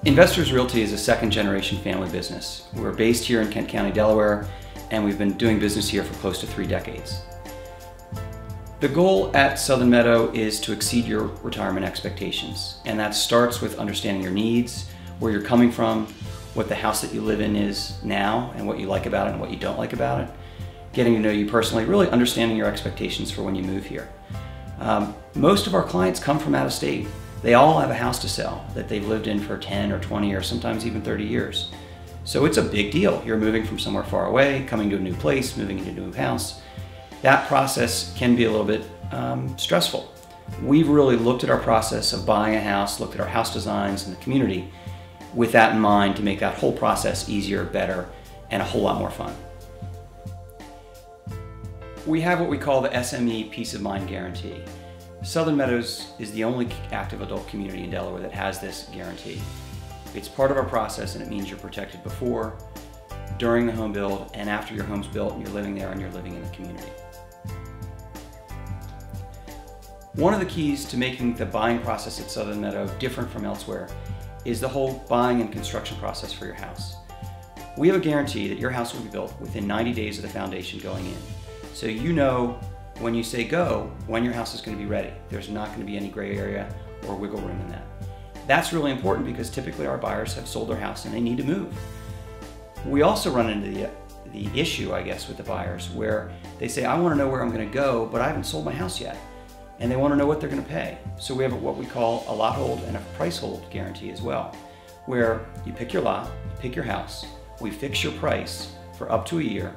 Investors Realty is a second-generation family business. We're based here in Kent County, Delaware, and we've been doing business here for close to 3 decades. The goal at Southern Meadow is to exceed your retirement expectations, and that starts with understanding your needs, where you're coming from, what the house that you live in is now, and what you like about it and what you don't like about it, getting to know you personally, really understanding your expectations for when you move here. Most of our clients come from out of state. They all have a house to sell that they've lived in for 10 or 20 or sometimes even 30 years. So it's a big deal. You're moving from somewhere far away, coming to a new place, moving into a new house. That process can be a little bit stressful. We've really looked at our process of buying a house, looked at our house designs and the community with that in mind to make that whole process easier, better, and a whole lot more fun. We have what we call the SME Peace of Mind Guarantee. Southern Meadows is the only active adult community in Delaware that has this guarantee. It's part of our process, and it means you're protected before, during the home build, and after your home's built and you're living there and you're living in the community. One of the keys to making the buying process at Southern Meadow different from elsewhere is the whole buying and construction process for your house. We have a guarantee that your house will be built within 90 days of the foundation going in. So you know when you say go, when your house is going to be ready. There's not going to be any gray area or wiggle room in that. That's really important because typically our buyers have sold their house and they need to move. We also run into the issue, I guess, with the buyers where they say, I want to know where I'm going to go, but I haven't sold my house yet. And they want to know what they're going to pay. So we have what we call a lot hold and a price hold guarantee as well, where you pick your lot, you pick your house, we fix your price for up to a year,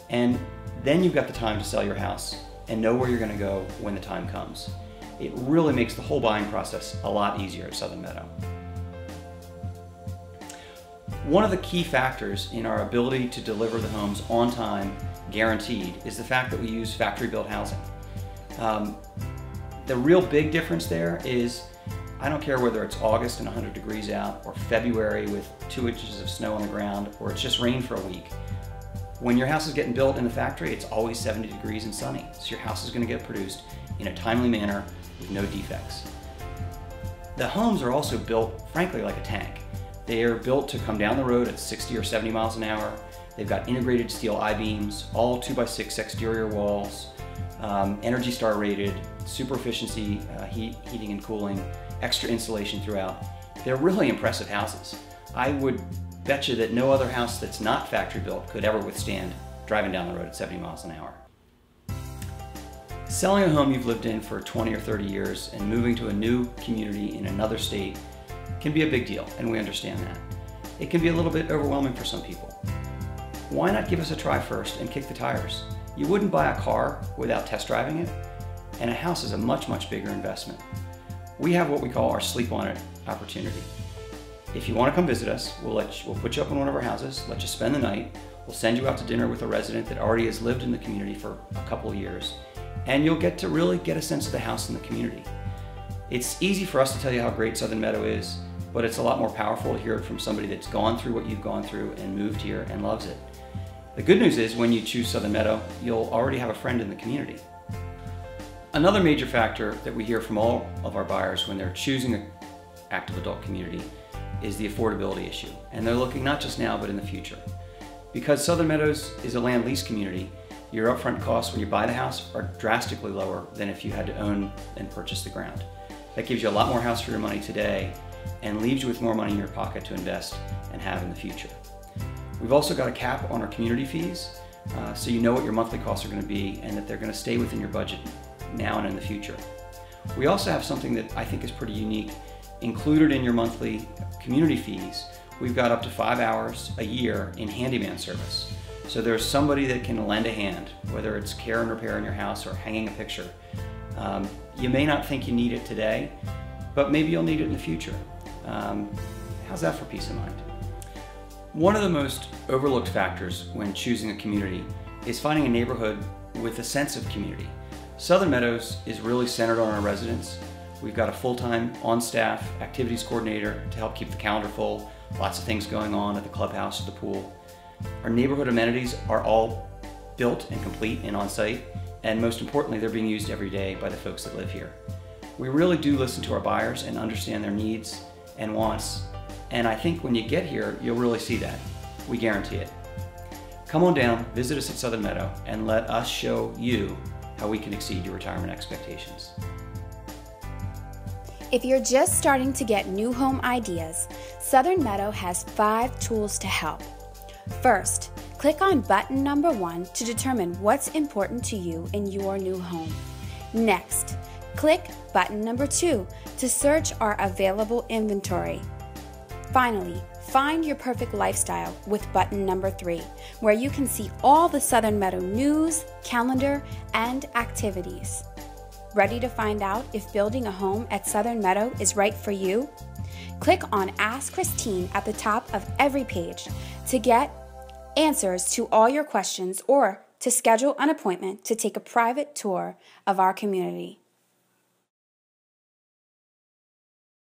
and then you've got the time to sell your house and know where you're going to go when the time comes. It really makes the whole buying process a lot easier at Southern Meadow. One of the key factors in our ability to deliver the homes on time, guaranteed, is the fact that we use factory-built housing. The real big difference there is, I don't care whether it's August and 100 degrees out, or February with 2 inches of snow on the ground, or it's just rain for a week. When your house is getting built in the factory, it's always 70 degrees and sunny. So your house is going to get produced in a timely manner with no defects. The homes are also built, frankly, like a tank. They are built to come down the road at 60 or 70 miles an hour. They've got integrated steel I-beams, all 2x6 exterior walls, Energy Star rated, super efficiency, heating and cooling, extra insulation throughout. They're really impressive houses. I would bet you that no other house that's not factory built could ever withstand driving down the road at 70 miles an hour. Selling a home you've lived in for 20 or 30 years and moving to a new community in another state can be a big deal, and we understand that. It can be a little bit overwhelming for some people. Why not give us a try first and kick the tires? You wouldn't buy a car without test driving it, and a house is a much, much bigger investment. We have what we call our sleep on it opportunity. If you want to come visit us, we'll put you up in one of our houses, let you spend the night, we'll send you out to dinner with a resident that already has lived in the community for a couple of years, and you'll get to really get a sense of the house and the community. It's easy for us to tell you how great Southern Meadow is, but it's a lot more powerful to hear it from somebody that's gone through what you've gone through and moved here and loves it. The good news is when you choose Southern Meadow, you'll already have a friend in the community. Another major factor that we hear from all of our buyers when they're choosing an active adult community is the affordability issue. And they're looking not just now, but in the future. Because Southern Meadows is a land lease community, your upfront costs when you buy the house are drastically lower than if you had to own and purchase the ground. That gives you a lot more house for your money today and leaves you with more money in your pocket to invest and have in the future. We've also got a cap on our community fees, so you know what your monthly costs are going to be and that they're going to stay within your budget now and in the future. We also have something that I think is pretty unique. Included in your monthly community fees, we've got up to 5 hours a year in handyman service. So there's somebody that can lend a hand, whether it's care and repair in your house or hanging a picture. You may not think you need it today, but maybe you'll need it in the future. How's that for peace of mind? One of the most overlooked factors when choosing a community is finding a neighborhood with a sense of community. Southern Meadows is really centered on our residents. We've got a full-time on-staff activities coordinator to help keep the calendar full, lots of things going on at the clubhouse or the pool. Our neighborhood amenities are all built and complete and on-site, and most importantly, they're being used every day by the folks that live here. We really do listen to our buyers and understand their needs and wants And I think when you get here, you'll really see that. We guarantee it. Come on down, visit us at Southern Meadow, and let us show you how we can exceed your retirement expectations. If you're just starting to get new home ideas, Southern Meadow has 5 tools to help. First, click on button number 1 to determine what's important to you in your new home. Next, click button number 2 to search our available inventory. Finally, find your perfect lifestyle with button number 3, where you can see all the Southern Meadow news, calendar, and activities. Ready to find out if building a home at Southern Meadow is right for you? Click on Ask Christine at the top of every page to get answers to all your questions or to schedule an appointment to take a private tour of our community.